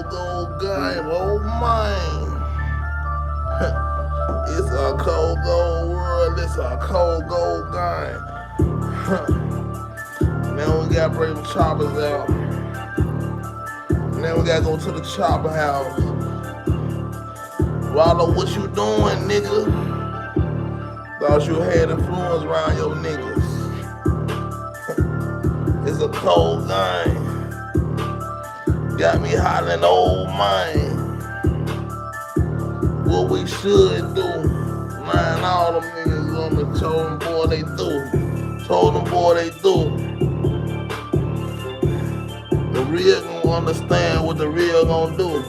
gold game, oh man. It's a cold gold world, it's a cold gold game. Now we gotta bring the choppers out. Now we gotta go to the chopper house. Ralo, what you doing, nigga? Thought you had influence around your niggas. It's a cold game. Got me hollering, oh man. What we should do. Man, all them niggas on the told them boy they do. Told them boy they do. The real gonna understand what the real gonna do.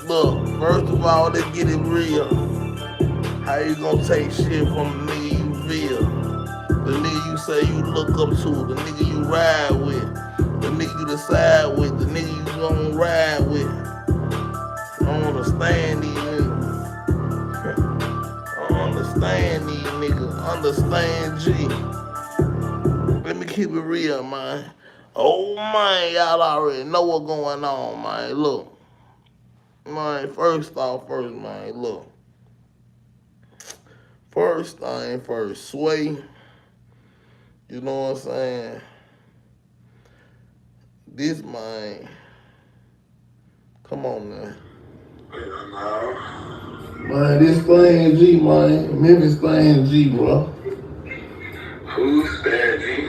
Look, first of all, let's get it real. How you gonna take shit from the nigga you feel? The nigga you say you look up to, the nigga you ride with, the nigga you decide with, the nigga you gonna ride with. I don't understand these niggas. I don't understand these niggas. Understand G. Let me keep it real, man. Oh man, y'all already know what's going on, man. Look. Man, first, man, look. First thing first, Sway. You know what I'm saying? This man. Come on now. Man, this thing G, man. Memphis thing G, bro. Who's that, G?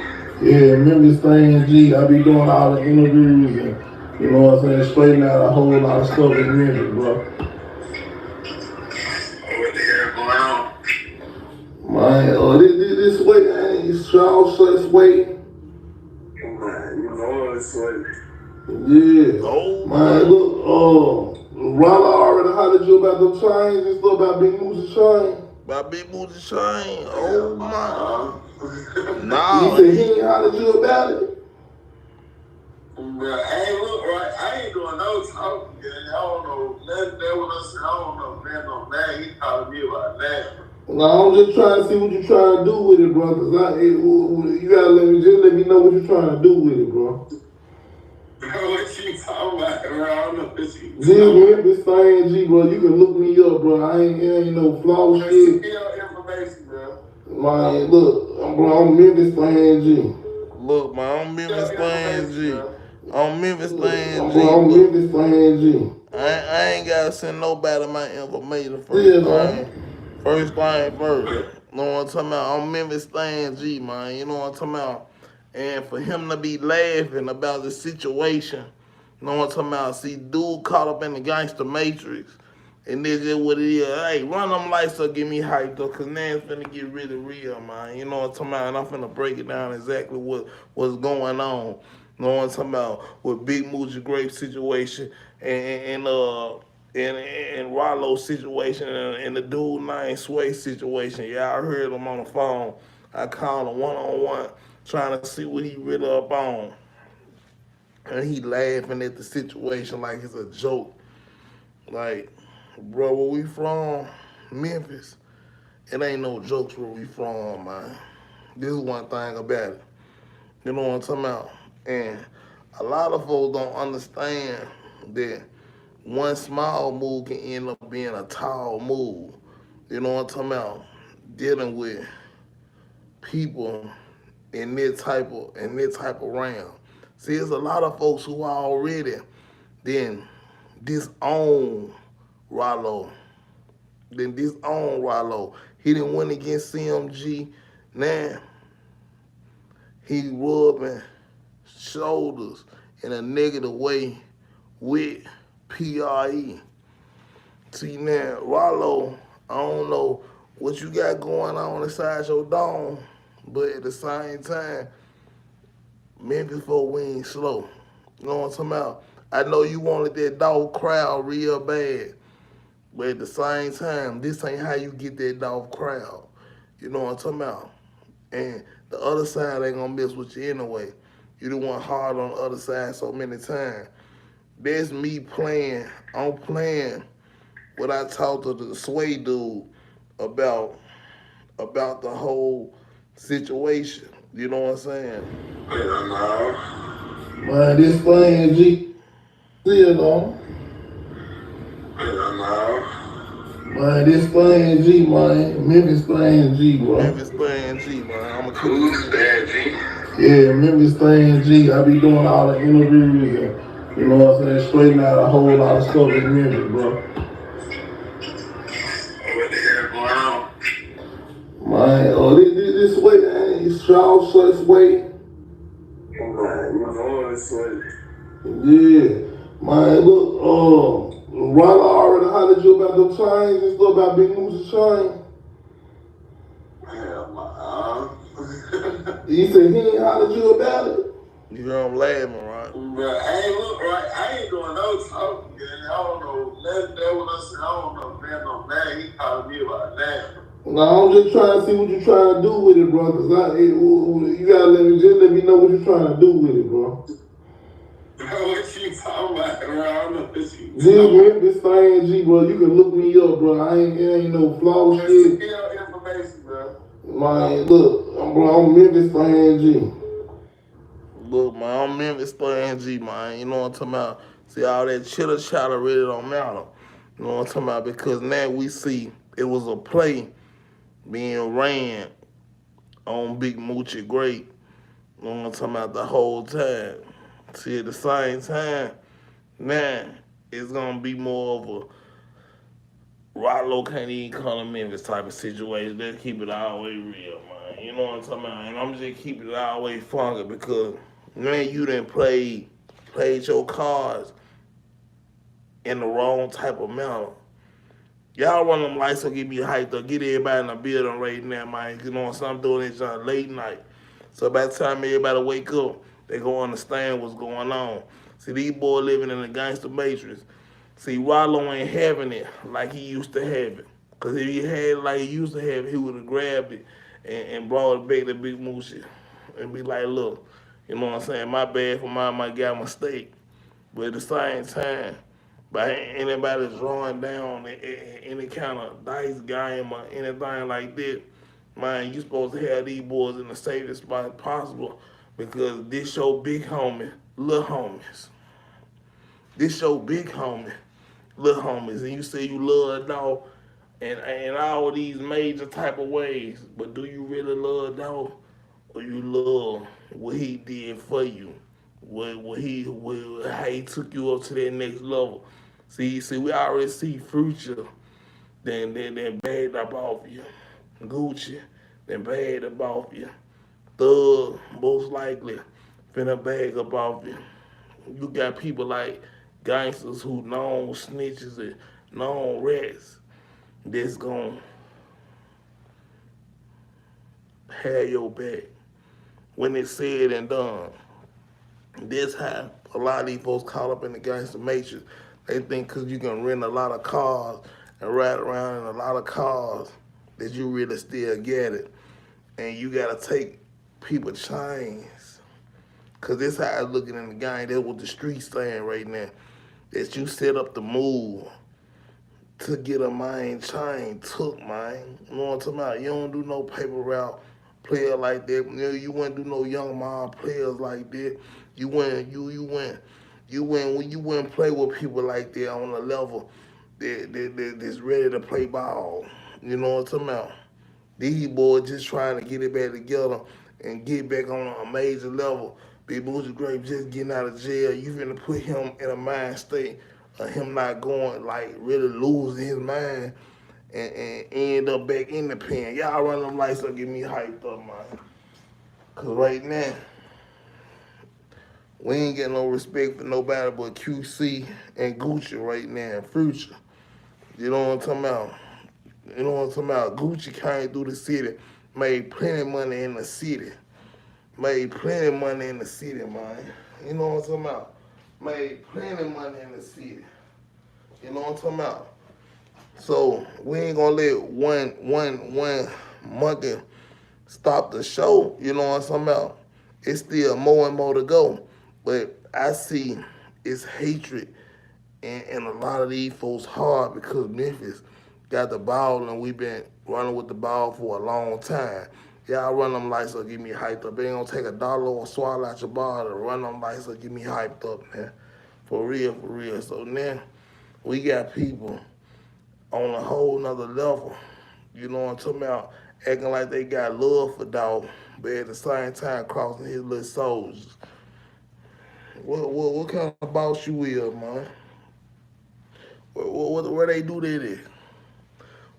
Yeah, Memphis thing G. I be doing all the interviews and, you know what I'm saying, straightening out a whole lot of stuff in Memphis, bro. What the hell going on? Man, this way, man, it's Shaw Shuts way. Man, you know it's like... Yeah. Oh, man, look, Ralo already hollered you about them chains and stuff, about Big Moochie chain. About Big Moochie chain? Oh, my. Nah. He said he ain't hollered you about it? Bro, hey, look, right, I ain't doing no talking, man. I don't know nothing. That what I said. I don't know nothing on that. He calling me about that. No, I'm just trying to see what you trying to do with it, bro. Cause you gotta let me know what you trying to do with it, bro. Bro, what you talking about, bro? I don't know what you talking about. This thing, G, bro. You can look me up, bro. I ain't no flaw shit. Send me your information, bro. Man, look, bro, I'm Memphis thing, G. Look, man, I'm Memphis thing, G. I'm Memphis thing, G. I'm Memphis thing, G. I ain't gotta send nobody my information first thing. First thing first. You know what I'm talking about? I'm Memphis thing, G, man. You know what I'm talking about? And for him to be laughing about the situation, you know what I'm talking about? See, dude caught up in the gangster matrix. And this is what it is. Hey, run them lights up, get me hyped up, cause now it's finna get really real, man. You know what I'm talking about? And I'm finna break it down exactly what's going on. You know what I'm talking about? With Big Moochie Grape situation and Ralo situation and the dude named Sway situation. Yeah, I heard him on the phone. I called him one-on-one, trying to see what he really up on. And he laughing at the situation like it's a joke. Like, bro, where we from? Memphis. It ain't no jokes where we from, man. This is one thing about it. You know what I'm talking about? And a lot of folks don't understand that one small move can end up being a tall move. You know what I'm talking about? Dealing with people in this type of realm. See, there's a lot of folks who are already then disown Ralo. He didn't win against CMG. Now he rubbing shoulders in a negative way with PRE. See now, Ralo, I don't know what you got going on inside your dome, but at the same time, Memphis folk we ain't slow. You know what I'm talking about? I know you wanted that dog crowd real bad, but at the same time, this ain't how you get that dog crowd. You know what I'm talking about? And the other side ain't gonna mess with you anyway. You done went hard on the other side so many times. That's me playing. I'm playing what I talked to the Sway dude about the whole situation. You know what I'm saying? Man, this thing, G. Still though. No. Man, this playing G, man. Memphis playing G, bro. Memphis playing G, man. I'm gonna keep it. Who's that, G? Yeah, Memphis playing G. I be doing all the interviews and, you know what I'm saying, straightening out a whole lot of stuff in Memphis, bro. What the hell going on? Man, this way, man, it's Shaw Such way. Man, you know this way. Yeah. Man, look, Ralo already hollered you about them chains and stuff about Big Moochie chain. Hell, man. He said he ain't hollered you about it. You hear him laughing, right? But hey, look, right, I ain't doing no talking. I don't know nothing that what I said. I don't know, man, no man. He calling me about that. Now, I'm just trying to see what you're trying to do with it, bro. Cause you gotta let me know what you're trying to do with it, bro. What you talking about, bro? I don't know what you This thing, G, bro. You can look me up, bro. It ain't no flaw shit. Get your information, bro. Man, look, bro, I'm Memphis fan G. Look, man, I'm Memphis playing G, man. You know what I'm talking about? See, all that chitter chatter really don't matter. You know what I'm talking about? Because now we see it was a play being ran on Big Moochie Grape. You know what I'm talking about the whole time. See, at the same time, now it's gonna be more of a Ralo can't even call him in this type of situation. Let's keep it all the way real, man. You know what I'm talking about? And I'm just keeping it all the way funky because man, you done played your cards in the wrong type of manner. Y'all run them lights so get me hyped up, get everybody in the building right now, man. You know what I'm doing this late night. So by the time everybody wake up, they gonna understand what's going on. See, these boys living in the gangster matrix. See, Ralo ain't having it like he used to have it. Because if he had it like he used to have it, he would have grabbed it and brought it back to Big Moochie and be like, look, you know what I'm saying? My bad for my guy mistake. But at the same time, by anybody drawing down any kind of dice game or anything like that, man, you supposed to have these boys in the safest spot possible because this your big homie, little homies. This your big homie, little homies. And you say you love a dog in all these major type of ways, but do you really love a dog or you love what he did for you? How he took you up to that next level. See, we already see Future, then bagged up off you. Gucci, then bagged up off you. Thug, most likely, finna bag up off you. You got people like gangsters who known snitches and known rats that's gonna have your back when it's said and done. This how a lot of these folks caught up in the gangster matrix. They think because you can rent a lot of cars and ride around in a lot of cars that you really still get it. And you got to take people chains. Because this how I looking in the game. That's what the streets saying right now. That you set up the move to get a main chain took, man. You know what I'm talking about? You don't do no paper route player like that. You wouldn't do no young mom players like that. You wouldn't play with people like that on a level that's ready to play ball. You know what I'm talking about? These boys just trying to get it back together and get back on a major level. Big Moochie Grape just getting out of jail. You finna put him in a mind state of him not going, like, really losing his mind and end up back in the pen. Y'all run them lights up, get me hyped up, man. Because right now, we ain't getting no respect for nobody but QC and Gucci right now, Future. You know what I'm talking about? You know what I'm talking about? Gucci came through the city, made plenty of money in the city. Made plenty of money in the city, man. You know what I'm talking about? Made plenty of money in the city. You know what I'm talking about? So we ain't gonna let one monkey stop the show. You know what I'm talking about? It's still more and more to go. But I see it's hatred in a lot of these folks' heart because Memphis got the ball and we've been running with the ball for a long time. Y'all run them lights up, get me hyped up. It ain't gonna take $1 or swallow out your ball to run them lights up, get me hyped up, man. For real, for real. So now we got people on a whole nother level. You know what I'm talking about? Acting like they got love for Dolph, but at the same time crossing his little soldiers. What kind of boss you is, man? Where they do that at?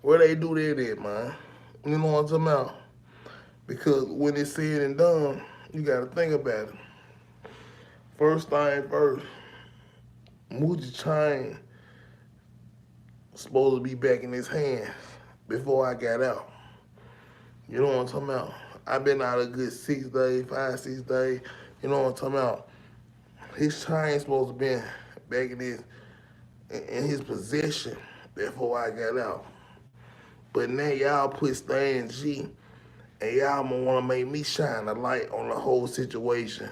Where they do that at, man? You know what I'm talking about? Because when it's said and done, you got to think about it. First thing first, Moochie chain supposed to be back in his hands before I got out. You know what I'm talking about? I've been out a good 6 days, 5, 6 days. You know what I'm talking about? His chain supposed to be back in his possession before I got out. But now y'all put Stan G and y'all want to make me shine a light on the whole situation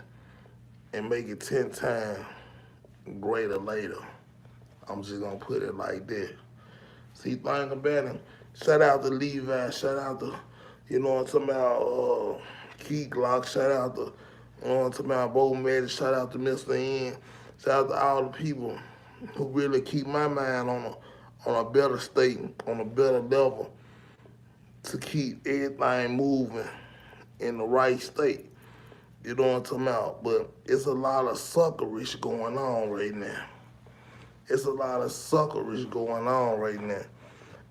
and make it 10 times greater later. I'm just going to put it like that. See, think about it. Shout out to Levi. Shout out to, you know what I'm talking about, Key Glock. Shout out to, you know what I'm talking about, Bo Madden. Shout out to Mr. N. Shout out to all the people who really keep my mind on a better state, on a better level, to keep everything moving in the right state. You know what I'm talking about? But it's a lot of suckerish going on right now. It's a lot of suckerish going on right now.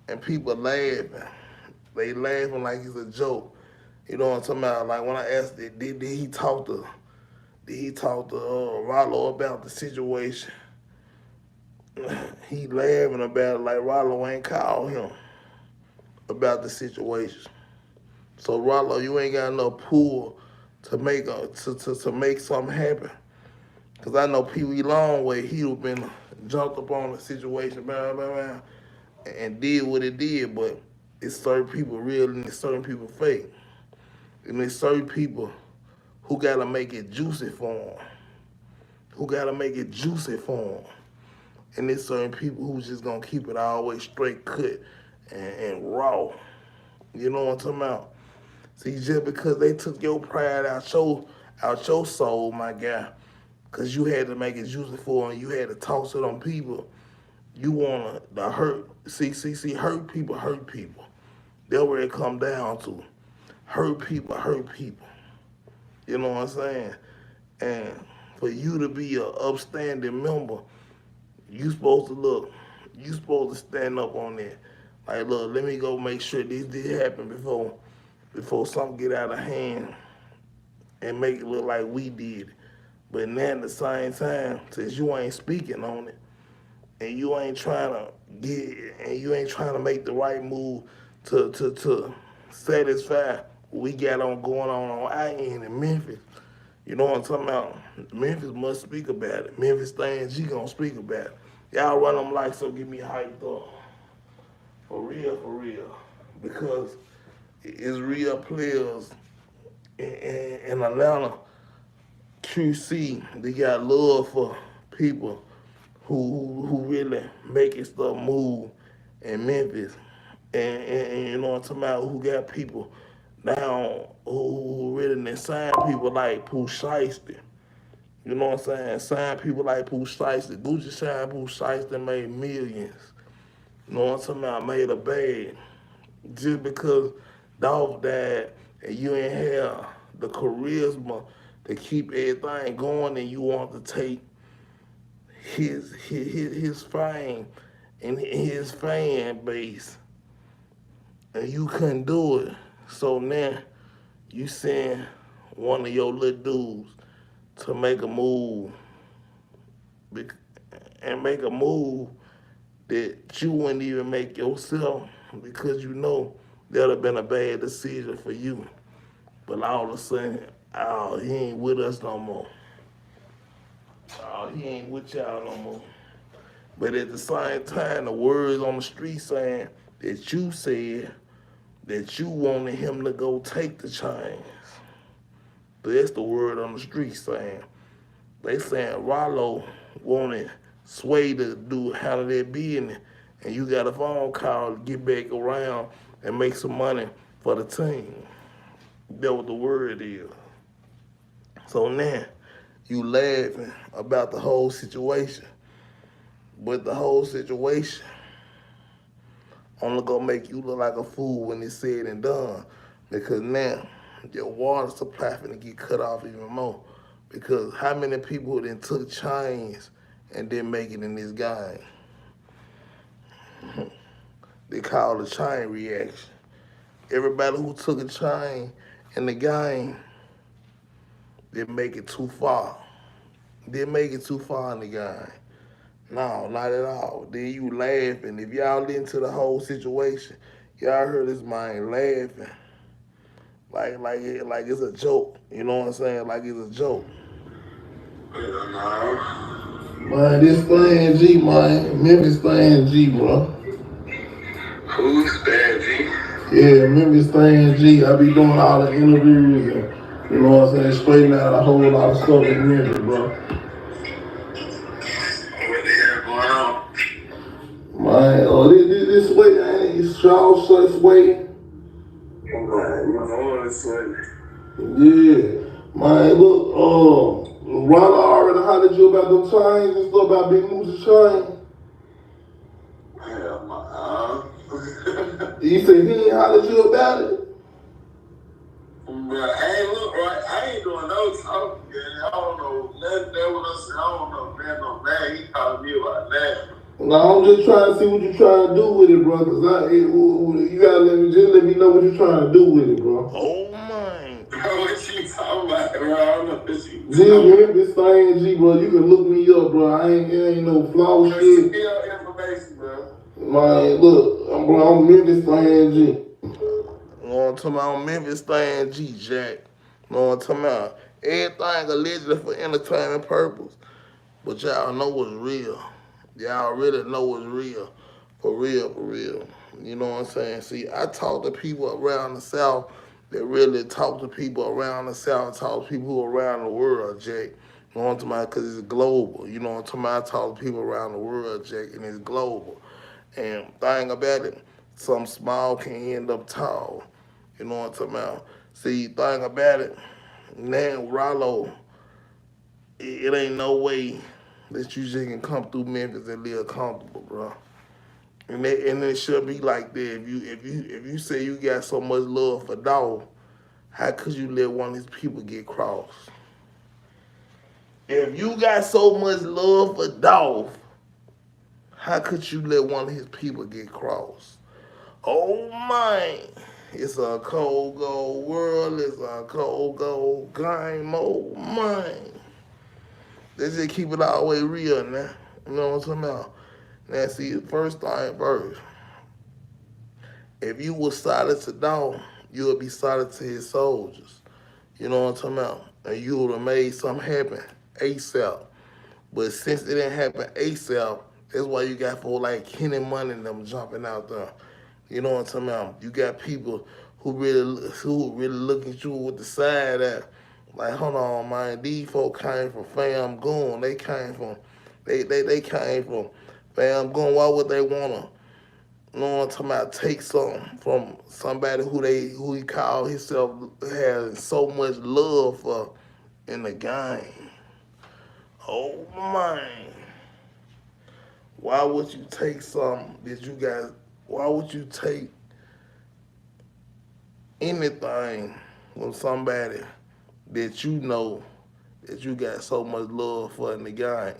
And people laughing. They laughing like it's a joke. You know what I'm talking about? Like when I asked, did he talk to Ralo about the situation? He laughing about it like Ralo ain't called him about the situation. So Ralo, you ain't got enough pull to make to make something happen. Cause I know Pee Wee Longway, he would been jumped up on the situation, blah, blah, blah, and did what it did. But it's certain people real and it's certain people fake, and there's certain people who gotta make it juicy for them. And there's certain people who's just gonna keep it all the way straight cut and raw. You know what I'm talking about? See, just because they took your pride out your soul, my guy, because you had to make it juicy for them, you had to toss it on people. You want to hurt. See, hurt people. That's where it come down to. Hurt people. You know what I'm saying? And for you to be an upstanding member, you supposed to stand up on that. Like, look, let me go make sure this did happen before something get out of hand and make it look like we did. But now at the same time, since you ain't speaking on it, and you ain't trying to make the right move to satisfy what we got on going on our end in Memphis. You know what I'm talking about? Memphis must speak about it. Memphis Stan G gonna speak about it. Y'all run them like so, get me hyped up. For real. Because it's real players in Atlanta, QC, they got love for people who really making stuff move in Memphis. And you know what I'm talking about, who got people down who really sign people like Pooh Shiesty. You know what I'm saying? Sign people like Pooh Shiesty. Gucci signed Pooh Shiesty, made millions. You know what I'm talking about? Made a bag. Just because Dolph died and you ain't have the charisma to keep everything going and you want to take his fame and his fan base and you couldn't do it. So now you send one of your little dudes to make a move and make a move that you wouldn't even make yourself because you know that would have been a bad decision for you. But all of a sudden, oh, he ain't with us no more. Oh, he ain't with y'all no more. But at the same time, the words on the street saying that you said that you wanted him to go take the chains. That's the word on the street saying. They saying Ralo wanted Sway to handle that business, and you got a phone call to get back around and make some money for the team. That's what the word is. So now, you laughing about the whole situation. But the whole situation only gonna make you look like a fool when it's said and done. Because now your water supply finna get cut off even more. Because how many people then took chains and didn't make it in this game? They call it a chain reaction. Everybody who took a chain in the game didn't make it too far. Didn't make it too far in the game. No, not at all. Then you laughing. If y'all into the whole situation, y'all heard this man laughing. Like it's a joke. You know what I'm saying? Like it's a joke. Man, this thing G, man. Memphis thing G, bro. Who's Stan G? Yeah, Memphis thing G. I be doing all the interviews and, you know what I'm saying, straightening out a whole lot of stuff in Memphis, bro. What the hell going on? Man, this way, ain't it? It's Shaw Such way. Man, you know it's like, Yeah. Man, look, Ralo already hollered you about them chains and stuff about Big Moochie chain. hell, He said he ain't hollered you about it. But hey, look, right, I ain't doing no talking, man. I don't know nothing there with us. I don't know, man, no man. He calling me about that. No, I'm just trying to see what you're trying to do with it, bro. Cause you gotta let me know what you're trying to do with it, bro. OhMane. What you talking about, bro? I don't know what you This thing, G, bro. You can look me up, bro. It ain't no flaw shit. Send me your information, bro. Man, look, I'm Memphis thing, G. You know what I'm talking about? Memphis thing G, Jack. You know what I'm talking about? Everything allegedly for entertainment purpose. But y'all know what's real. Y'all really know what's real. For real, for real. You know what I'm saying? See, I talk to people around the South that really talk to people around the South, talk to people around the world, Jack. You know what I'm talking about? Because it's global. You know what I'm talking about? I talk to people around the world, Jack, and it's global. And thing about it, some small can end up tall. You know what I'm talking about? See, thing about it, now Ralo, it ain't no way that you just can come through Memphis and live comfortable, bro. And it should be like that. If you say you got so much love for Dolph, how could you let one of his people get crossed? If you got so much love for Dolph, how could you let one of his people get crossed? Oh man, it's a cold gold world. It's a cold gold game. Oh man, let's just keep it all the way real now. You know what I'm talking about? Now see, first thing first. If you was solid to Dolph, you would be solid to his soldiers. You know what I'm talking about? And you would have made something happen ASAP. But since it didn't happen ASAP, that's why you got folk like Kenny Muney and them jumping out there. You know what I'm talking about? You got people who really look at you with the side eye. Like, hold on, man. These folk came from famGoon. They came from famGoon. Why would they wanna? You know what I'm talking about? Take something from somebody who he called himself has so much love for in the game. Oh man. Why would you take something that you got? Why would you take anything from somebody that you know that you got so much love for in the game?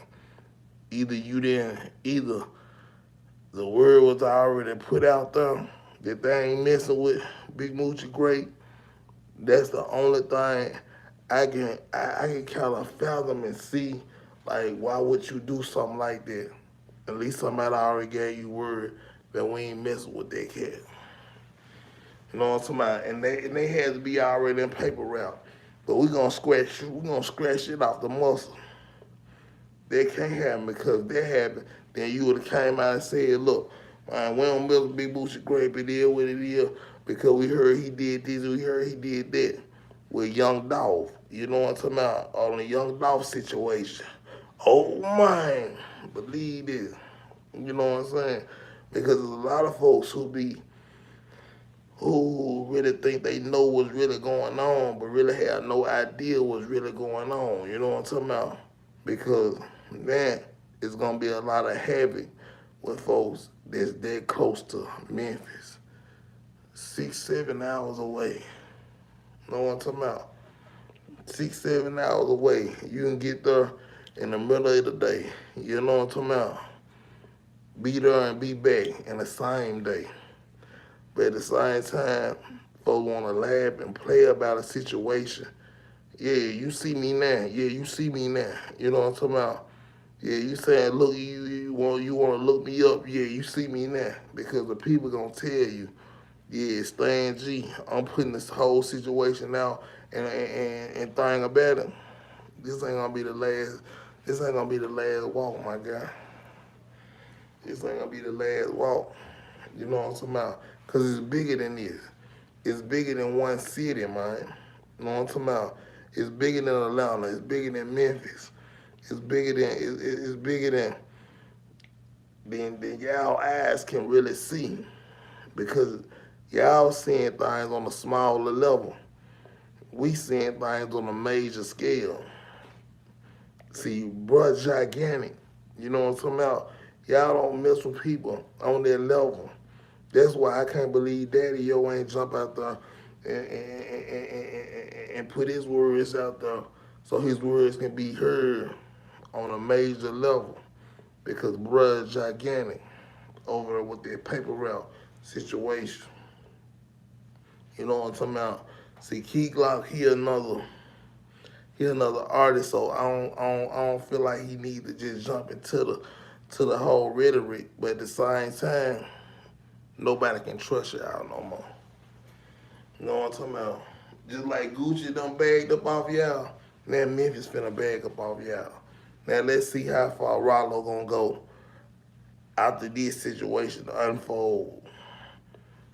Either the word was already put out there that they ain't messing with Big Moochie Grape. That's the only thing I can kind of fathom and see. Like, why would you do something like that? At least somebody already gave you word that we ain't messing with that cat. You know what I'm talking about? And they had to be already in paper route. But we're gonna scratch it off the muscle. That can't happen, because if that happened, then you would have came out and said, look, man, we don't mess with Big Moochie Grape, it is what it is, because we heard he did this, we heard he did that with Young Dolph. You know what I'm talking about? On the Young Dolph situation. Oh man, believe this. You know what I'm saying? Because there's a lot of folks who who really think they know what's really going on, but really have no idea what's really going on. You know what I'm talking about? Because, man, it's going to be a lot of havoc with folks that's that close to Memphis. 6-7 hours away. You know what I'm talking about? 6-7 hours away. You can get there in the middle of the day. You know what I'm talking about? Be there and be back in the same day. But at the same time, folks want to laugh and play about a situation. Yeah, you see me now. Yeah, you see me now. You know what I'm talking about? Yeah, you saying, look, you want to look me up. Yeah, you see me now. Because the people going to tell you, yeah, Stan G, I'm putting this whole situation out and thing about it. This ain't going to be the last. This ain't going to be the last walk, my guy. This ain't going to be the last walk. You know what I'm talking about? Because it's bigger than this. It's bigger than one city, man. You know what I'm talking about? It's bigger than Atlanta. It's bigger than Memphis. It's bigger than y'all eyes can really see. Because y'all seeing things on a smaller level. We seeing things on a major scale. See, bruh, gigantic. You know what I'm talking about? Y'all don't mess with people on that level. That's why I can't believe Daddy Yo ain't jump out there and put his words out there so his words can be heard on a major level. Because bruh is gigantic over there with that paper route situation. You know what I'm talking about? See, Key Glock, he another artist, so I don't feel like he need to just jump into the whole rhetoric. But at the same time, nobody can trust y'all no more. You know what I'm talking about? Just like Gucci done bagged up off y'all, now Memphis finna bag up off y'all. Now let's see how far Ralo gonna go after this situation unfold.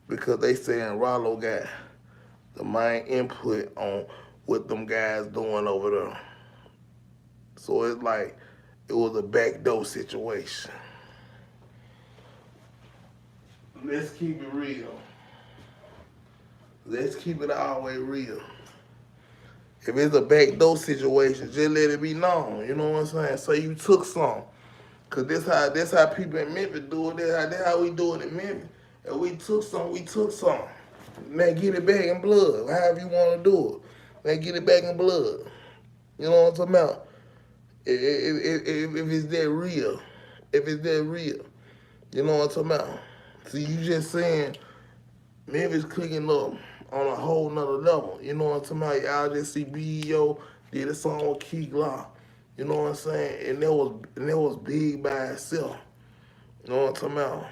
Because they saying Ralo got the main input on what them guys doing over there. So it's like it was a backdoor situation. Let's keep it real. Let's keep it always real. If it's a backdoor situation, just let it be known. You know what I'm saying? Say you took some. Cause this how people in Memphis do it. That's how we do it in Memphis. If we took some, we took some. Man, get it back in blood. However you want to do it. Man, get it back in blood. You know what I'm talking about? If it's that real. If it's that real. You know what I'm talking about? See, you just saying Memphis cooking up on a whole nother level. You know what I'm talking about? Y'all just see B.E.O. did a song with Key Glock. You know what I'm saying? And that was big by itself. You know what I'm talking about?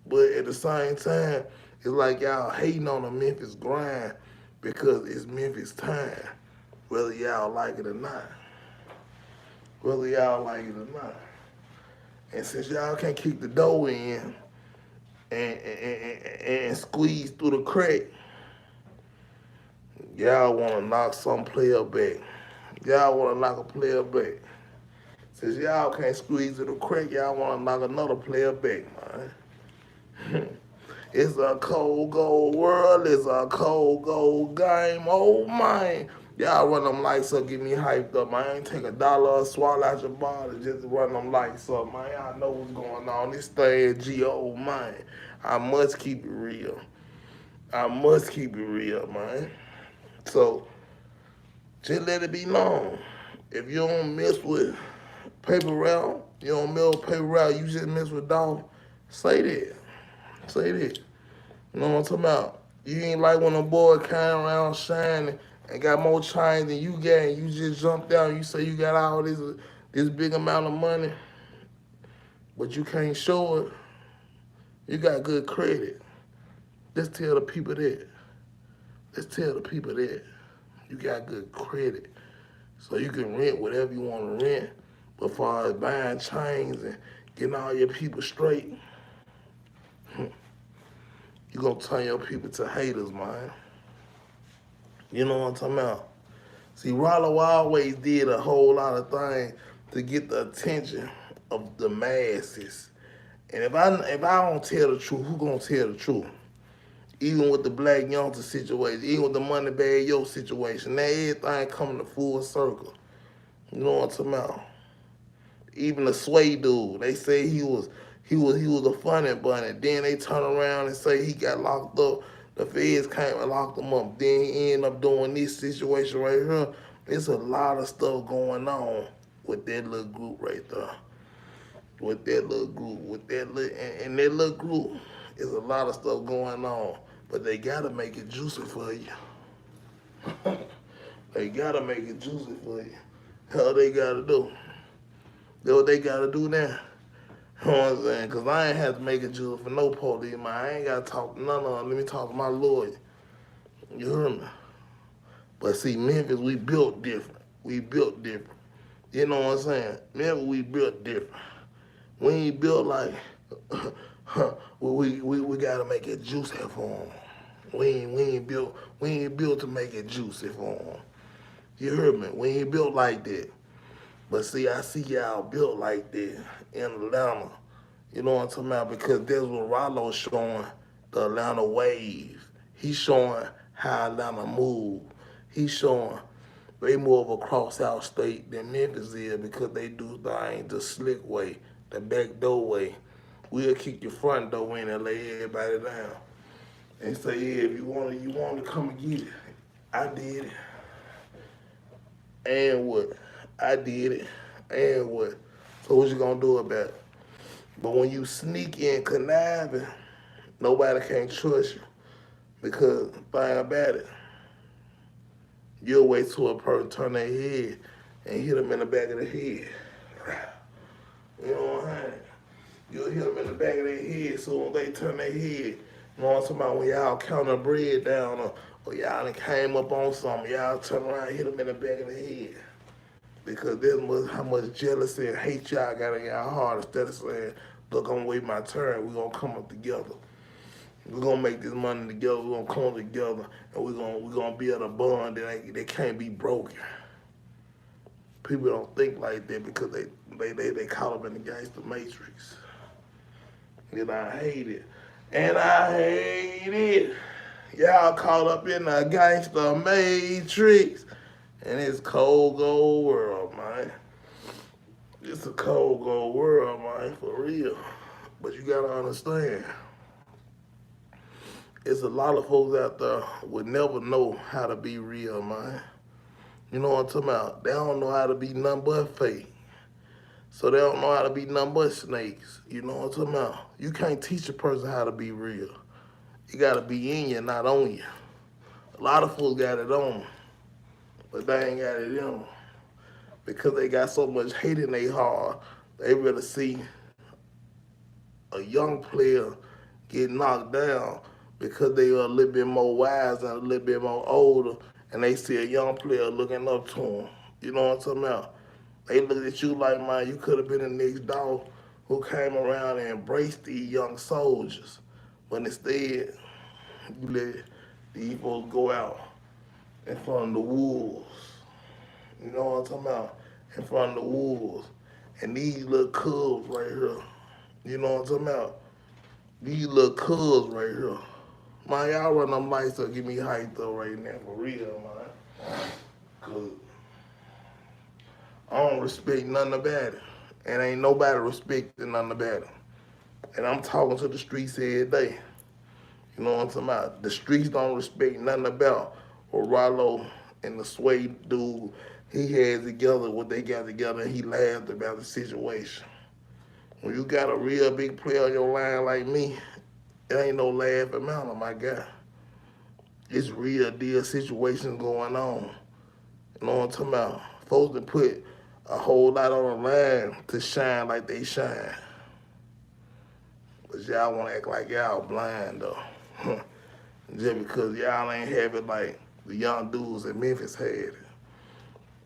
But at the same time, it's like y'all hating on the Memphis grind because it's Memphis time, whether y'all like it or not. Whether y'all like it or not. And since y'all can't kick the dough in and squeeze through the crack, y'all want to knock some player back. Y'all want to knock a player back. Since y'all can't squeeze through the crack, y'all want to knock another player back, man. It's a cold gold world. It's a cold gold game. Oh, man. Y'all run them lights up, get me hyped up, man. I ain't take $1 swallow out your bottle just to run them lights up, man. Y'all know what's going on. This thing, G.O., man. I must keep it real. I must keep it real, man. So, just let it be known. If you don't mess with paper route, you don't mess with paper route, you just mess with Dolph, say that. Say that. You know what I'm talking about? You ain't like when a boy came around shining and got more chains than you got, and you just jumped out and you say you got all this big amount of money, but you can't show it. You got good credit. Let's tell the people that. Let's tell the people that. You got good credit. So you can rent whatever you want to rent. But as far as buying chains and getting all your people straight, you gonna turn your people to haters, man. You know what I'm talking about? See, Ralo always did a whole lot of things to get the attention of the masses. And if I don't tell the truth, who gonna tell the truth? Even with the Black Youngster situation, even with the Money Bag Yo situation, now everything coming to full circle. You know what I'm talking about? Even the Sway dude, they say he was a funny bunny. Then they turn around and say he got locked up. The feds came and locked him up. Then he ended up doing this situation right here. There's a lot of stuff going on with that little group right there. With that little group, and that little group, there's a lot of stuff going on. But they gotta make it juicy for you. They gotta make it juicy for you. Hell, they gotta do. That's what they gotta do now. You know what I'm saying? Because I ain't have to make it juicy for no police, man. I ain't gotta talk to none of them. Let me talk to my lawyer. You heard me? But see, Memphis, we built different. We built different. You know what I'm saying? Memphis, we built different. We ain't built like, we gotta make it juicy for them. We ain't built to make it juicy for them. You heard me? We ain't built like that. But see, I see y'all built like that in Atlanta. You know what I'm talking about? Because that's what Ralo's showing, the Atlanta wave. He's showing how Atlanta move. He's showing they move across our state than Memphis is because they do things the slick way, the back door way. We'll kick your front door in and lay everybody down. And say, yeah, if you want to come and get it. I did it. And what? I did it. And what? So what you gonna do about it? But when you sneak in conniving, nobody can trust you. Because thing about it, you'll wait till a person turn their head and hit them in the back of the head. You know what I'm saying? You'll hit them in the back of their head so when they turn their head. You know what I'm talking about? When y'all counting bread down or y'all done came up on something, y'all turn around and hit them in the back of the head. Because that's how much jealousy and hate y'all got in y'all heart instead of saying, look, I'm gonna wait my turn. We're gonna come up together. We're gonna make this money together. We're gonna come together, and we're gonna build a bond that can't be broken. People don't think like that because they caught up in the gangster matrix. And I hate it. And I hate it. Y'all caught up in the gangster matrix. And it's cold gold world, man. It's a cold gold world, man, for real. But you gotta understand, it's a lot of folks out there would never know how to be real, man. You know what I'm talking about? They don't know how to be nothing but fake. So they don't know how to be nothing but snakes. You know what I'm talking about? You can't teach a person how to be real. It gotta be in you, not on you. A lot of folks got it on, but they ain't got it in them. Because they got so much hate in their heart, they rather see a young player get knocked down because they are a little bit more wise and a little bit more older, and they see a young player looking up to them. You know what I'm talking about? They look at you like, man, you could have been the next dog who came around and embraced these young soldiers. But instead, you let these folks go out in front of the wolves. You know what I'm talking about? In front of the wolves. And these little cubs right here. You know what I'm talking about? These little cubs right here. Man, y'all run them lights up, give me hyped up right now, for real, man. Cause I don't respect nothing about it. And ain't nobody respecting nothing about it. And I'm talking to the streets every day. You know what I'm talking about? The streets don't respect nothing about what Ralo and the Sway dude, he had together, what they got together, and he laughed about the situation. When you got a real big player on your line like me, it ain't no laughing matter, my guy. It's real deal situations going on. You know what I'm talking about? Folks that put a whole lot on the line to shine like they shine. But y'all want to act like y'all blind, though. Just because y'all ain't have it like the young dudes in Memphis had it.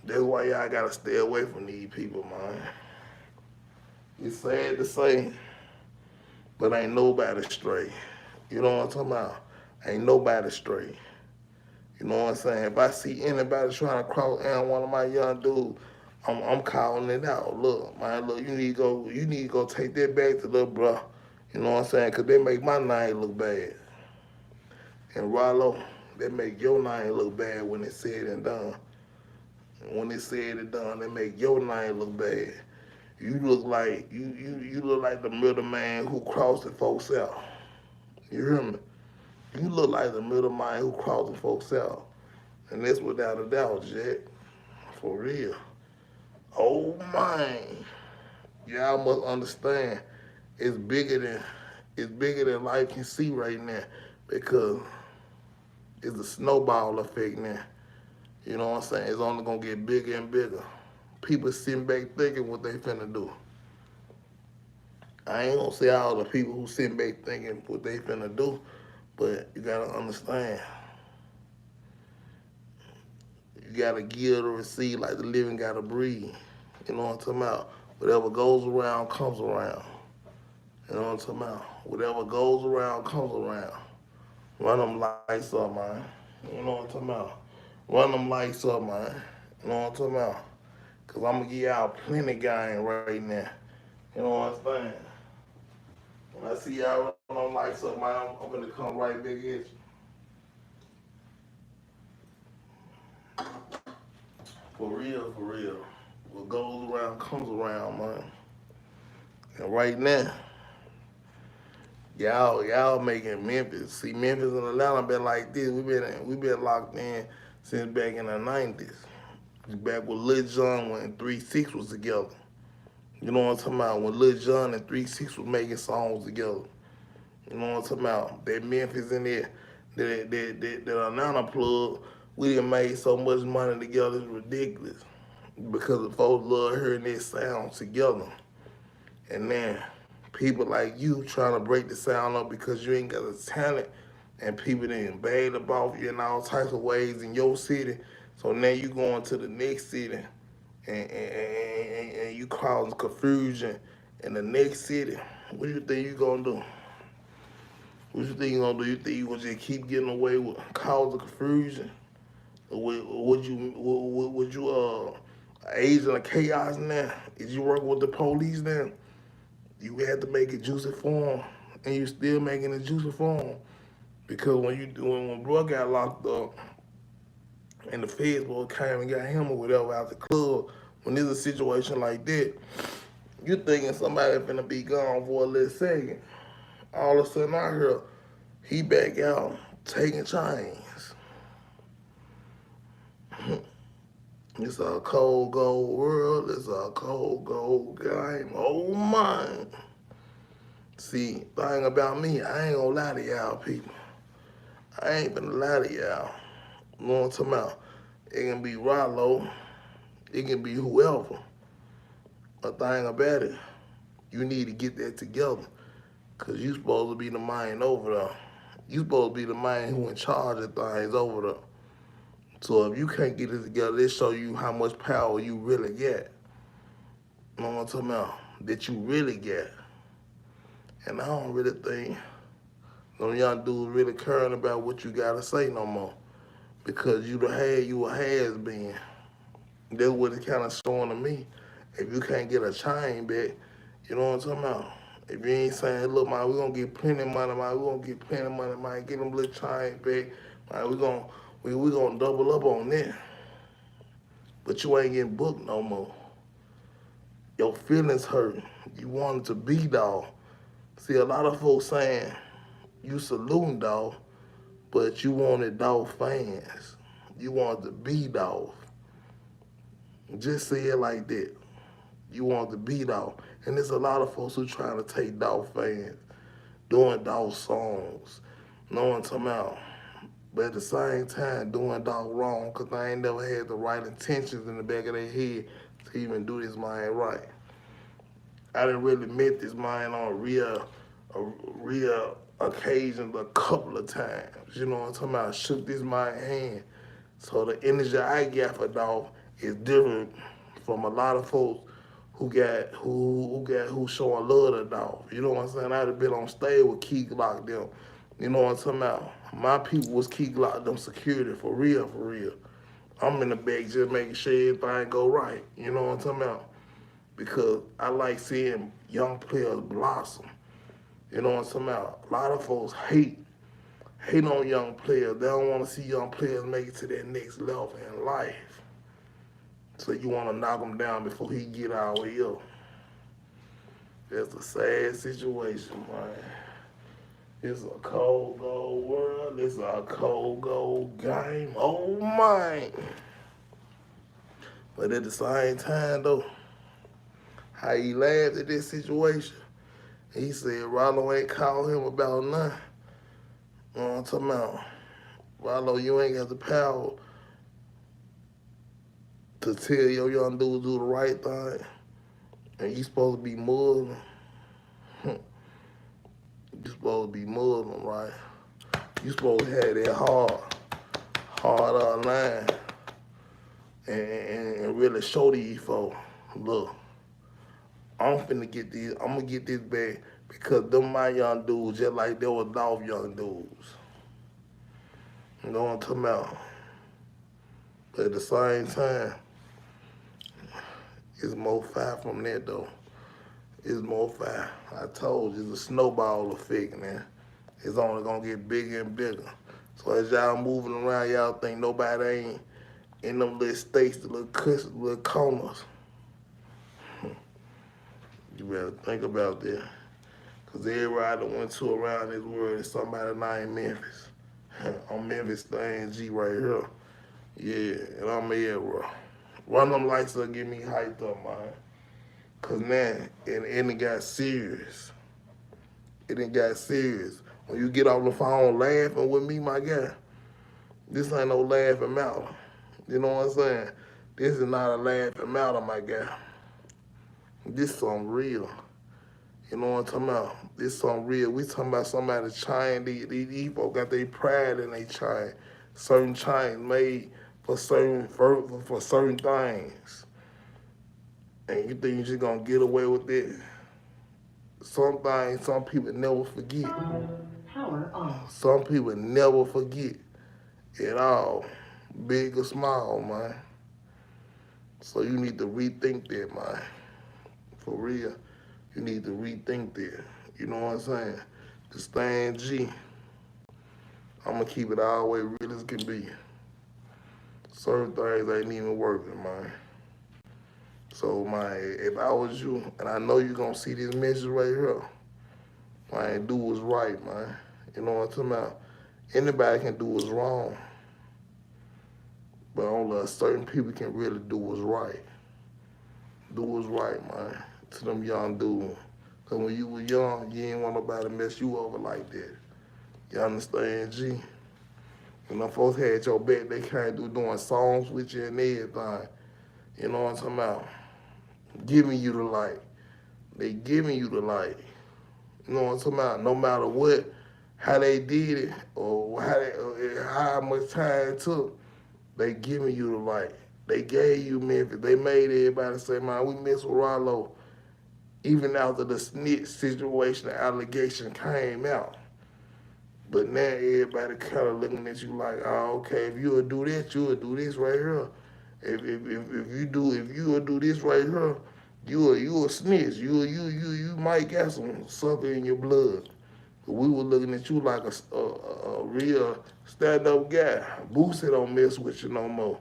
That's why y'all got to stay away from these people, man. It's sad to say, but ain't nobody straight. You know what I'm talking about? Ain't nobody straight. You know what I'm saying? If I see anybody trying to cross in one of my young dudes, I'm calling it out. Look, man, look, you need to go take that back to little bro. You know what I'm saying? Because they make my name look bad. And Ralo, they make your name look bad when it's said and done. And when it's said and done, they make your name look bad. You look like you look like the middleman who crossed the folks out. You hear me? You look like the middleman who crossed the folks out. And that's without a doubt, Jack. For real. Oh man. Y'all must understand it's bigger than life can see right now because it's a snowball effect now. You know what I'm saying? It's only gonna get bigger and bigger. People sitting back thinking what they finna do. I ain't gonna say all the people who sitting back thinking what they finna do, but you gotta understand. You gotta give to receive like the living gotta breathe. You know what I'm talking about? Whatever goes around comes around. You know what I'm talking about? Whatever goes around comes around. Run them lights up, man. You know what I'm talking about? Run them lights up, man. You know what I'm talking about? Because I'm going to give y'all plenty game right now. You know what I'm saying? When I see y'all run them lights up, man, I'm going to come right back at you. For real, for real. What goes around comes around, man. And right now, y'all making Memphis. See, Memphis and Atlanta been like this. We been locked in since back in the 90s. Back when Lil Jon when 3-6 was together. You know what I'm talking about? When Lil Jon and 3-6 was making songs together. You know what I'm talking about? That Memphis in there, that Atlanta plug, we done made so much money together, it's ridiculous. Because the folks love hearing their sounds together. And then people like you trying to break the sound up because you ain't got the talent and people done bad about you in all types of ways in your city. So now you going to the next city and you causing confusion in the next city. What do you think you gonna do? What you think you gonna do? You think you gonna just keep getting away with causing confusion? Or would you agent of chaos now? Is you working with the police now? You had to make it juicy for him, and you still making it juicy for him. Because when bro got locked up, and the feds boy came and got him or whatever out the club, when there's a situation like that, you thinking somebody finna be gone for a little second. All of a sudden I hear he back out taking chains. It's a cold gold world. It's a cold gold game. Oh my. See, thing about me, I ain't gonna lie to y'all people. I ain't gonna lie to y'all. You know what I'm talking about? It can be Ralo. It can be whoever. A thing about it, you need to get that together. Because you supposed to be the man over there. You supposed to be the man who in charge of things over there. So if you can't get it together, it show you how much power you really get. You know what I'm talking about? That you really get. And I don't really think them young dudes really caring about what you gotta say no more. Because you a has-been. That's what it's kind of showing to me. If you can't get a chain back, you know what I'm talking about? If you ain't saying, look, man, we gonna get plenty of money, man, we gonna get plenty of money, man, get them little chain back, man, we gonna double up on that. But you ain't getting booked no more. Your feelings hurt. You wanted to be dog. See, a lot of folks saying you saluting dog, but you wanted dog fans. You wanted to be dog. Just say it like that. You want to be dog. And there's a lot of folks who trying to take dog fans, doing dog songs, knowing talking about, but at the same time doing dog wrong because they ain't never had the right intentions in the back of their head to even do this man right. I done really met this man on a real occasion a couple of times. You know what I'm talking about? I shook this man's hand. So the energy I get for dog is different from a lot of folks who showing love to dog. You know what I'm saying? I'd have been on stage with Key Glock them. You know what I'm talking about? My people was Key Glock them security for real, for real. I'm in the back just making sure everything go right. You know what I'm talking about? Because I like seeing young players blossom. You know what I'm talking about? A lot of folks hate hate on young players. They don't want to see young players make it to that next level in life. So you want to knock him down before he get our way up. That's a sad situation, man. It's a cold gold world. It's a cold gold game. Oh, man. But at the same time, though, how he laughed at this situation, he said Ralo ain't called him about nothing. You know what I'm talking about? Ralo, you ain't got the power to tell your young dude to do the right thing. And you supposed to be Muslim. You supposed to be Muslim, right? You supposed to have that hard line and really show these folks, look, I'm gonna get this back because them my young dudes just like they were Dolph young dudes. You know what I'm talking about? But at the same time, it's more fire from that though. It's more fire. I told you, it's a snowball effect, man. It's only gonna get bigger and bigger. So as y'all moving around, y'all think nobody ain't in them little states, the little corners. You better think about that. Cause everybody that went to around this world is somebody named Memphis. I'm Memphis famG right here. Yeah, and I'm here, bro. Run them lights up, get me hyped up, man. Cause now, it got serious. It done got serious. When you get off the phone laughing with me, my guy, this ain't no laughing matter. You know what I'm saying? This is not a laughing matter, my guy. This something real. You know what I'm talking about? This something real. We talking about somebody's chain. These folks got their pride in their chain. Certain chains made for certain things. And you think you're just gonna get away with it? Some things, some people never forget. Power off. Some people never forget at all, big or small, man. So you need to rethink that, man. For real, you need to rethink that. You know what I'm saying? This famG, I'm gonna keep it all the way real as can be. Certain things ain't even working, man. So, man, if I was you, and I know you're gonna see this message right here, man, do what's right, man. You know what I'm talking about? Anybody can do what's wrong, but only certain people can really do what's right. Do what's right, man, to them young dudes. Because when you were young, you ain't want nobody to mess you over like that. You understand, G? When them folks had your back, they came through doing songs with you and everything. You know what I'm talking about? Giving you the light. They giving you the light. You know what I'm talking about? No matter what, how they did it, or how much time it took, they giving you the light. They gave you Memphis. They made everybody say, man, we miss with Ralo. Even after the snitch situation, the allegation came out. But now everybody kind of looking at you like, oh, okay, if you'll do that, you'll do this right here. If you will do this right here, you a snitch. You might got something in your blood. But we were looking at you like a real stand-up guy. Boosie don't mess with you no more.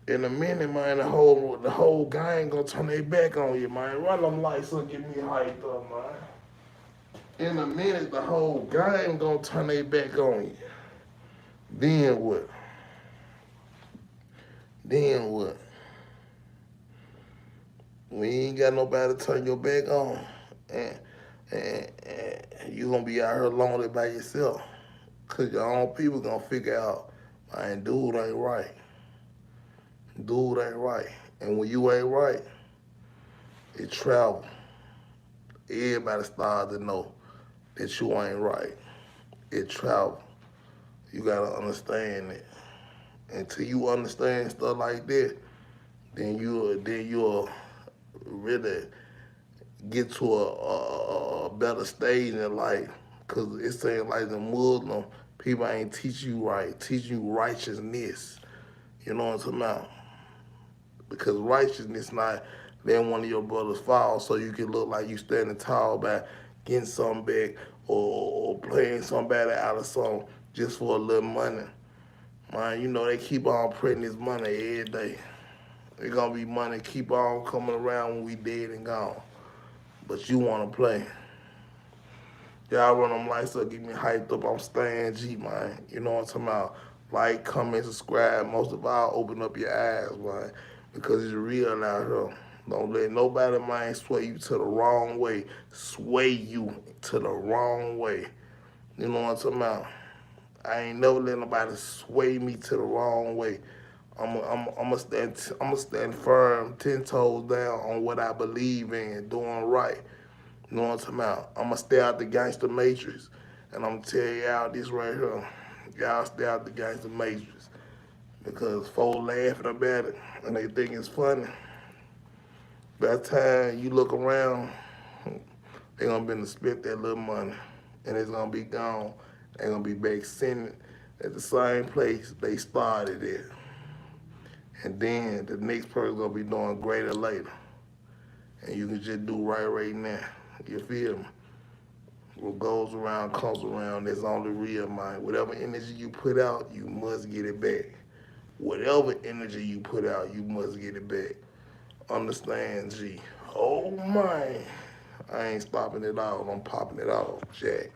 In a minute, man, the whole gang gonna turn their back on you, man. Run them lights up, get me hyped up, man. In a minute, the whole gang gonna turn their back on you. Then what? Then what? We ain't got nobody to turn your back on. And you gonna be out here lonely by yourself. Cause your own people gonna figure out, man, dude ain't right. Dude ain't right. And when you ain't right, it travel. Everybody starts to know that you ain't right. It travel. You gotta understand it. Until you understand stuff like that, then you'll really get to a better stage in life. Cause it seems like the Muslim people ain't teach you right, teach you righteousness. You know what I'm talking about? Because righteousness not letting one of your brothers fall so you can look like you standing tall by getting something back or playing somebody out of song just for a little money. Man, you know they keep on printing this money every day. It's gonna be money keep on coming around when we dead and gone. But you wanna play. Y'all run them lights up, get me hyped up. I'm staying G, man. You know what I'm talking about? Like, comment, subscribe. Most of all, open up your eyes, man. Because it's real out here. Don't let nobody, man, sway you to the wrong way. Sway you to the wrong way. You know what I'm talking about? I ain't never let nobody sway me to the wrong way. I'm stand firm, 10 toes down on what I believe in, doing right. You know what I'm talking about? I'm going to stay out the gangster matrix. And I'm going to tell y'all this right here. Y'all stay out the gangster matrix. Because folks laughing about it and they think it's funny. By the time you look around, they're going to be to spend that little money. And it's going to be gone. They're going to be back sitting at the same place they started at. And then the next person going to be doing greater later. And you can just do right now. You feel me? What goes around comes around. That's only real, man. Whatever energy you put out, you must get it back. Whatever energy you put out, you must get it back. Understand, G? Oh, man. I ain't stopping it all. I'm popping it off, Jack.